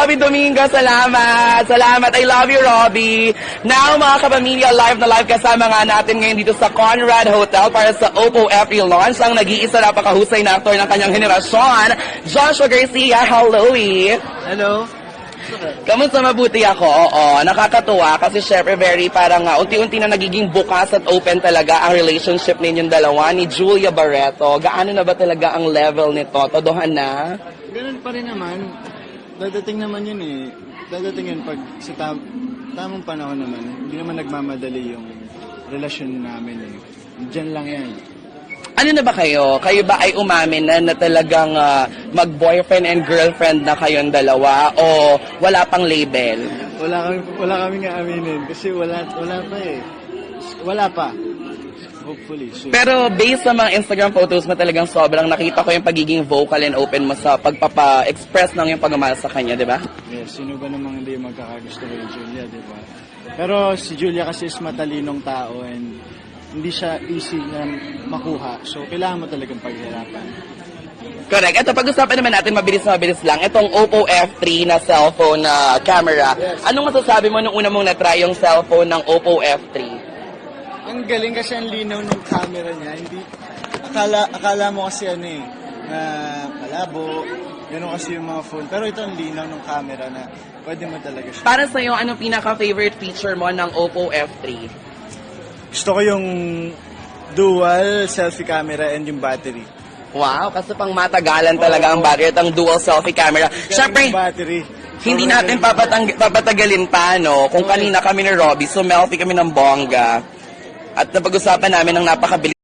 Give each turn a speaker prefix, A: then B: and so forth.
A: Robbie Domingo. Salamat. Salamat. I love you, Robbie. Now, mga kapamilya, live na live kasama nga natin ngayon dito sa Conrad Hotel para sa Oppo F3 launch ang nag-iisa napakahusay na aktor ng kanyang henerasyon, Joshua Garcia. Hello,
B: Hello.
A: Kamusta? Mabuti ako? Oo, nakakatuwa kasi syempre very parang unti-unti na nagiging bukas at open talaga ang relationship ninyong dalawa ni Julia Barreto. Gaano na ba talaga ang level nito? Todohan na?
B: Ganun pa rin naman. Dadating naman yun eh. Dadating yun pag sa tamang panahon naman. Hindi naman nagmamadali yung relasyon namin eh. Diyan lang yan.
A: Ano na ba kayo? Kayo ba ay umamin na talagang mag-boyfriend and girlfriend na kayong dalawa o wala pang label?
B: Wala kami nga aminin kasi wala pa eh. Wala pa. Hopefully. Soon.
A: Pero based sa mga Instagram photos mo talagang sobrang nakita ko yung pagiging vocal and open mo sa pagpapa-express ng yung pagmamahal sa kanya, di ba?
B: Yes, sino ba namang hindi magkakagusto kay Julia, di ba? Pero si Julia kasi is matalinong tao and hindi siya easy na makuha. So, kailangan mo talagang paghirapan.
A: Correct. Ito, pag-usapan naman natin mabilis lang. Itong Oppo F3 na cellphone na camera.
B: Yes.
A: Anong masasabi mo nung una mong na-try yung cellphone ng Oppo F3?
B: Ang galing kasi ang linaw ng camera niya. Hindi, akala mo kasi ano eh, na malabo. Ganun kasi yung mga phone. Pero ito ang linaw ng camera na pwede mo talaga siya.
A: Para sa'yo, anong pinaka-favorite feature mo ng Oppo F3?
B: Gusto ko yung dual selfie camera and yung battery.
A: Wow, kasi pang matagalan talaga ang battery at ang dual selfie camera. Siyempre,
B: Yung battery.
A: hindi natin papatagalin pa, no? Kung kanina kami ni Robbie, sumelfie kami ng bongga. At napag-usapan namin ng napakabilis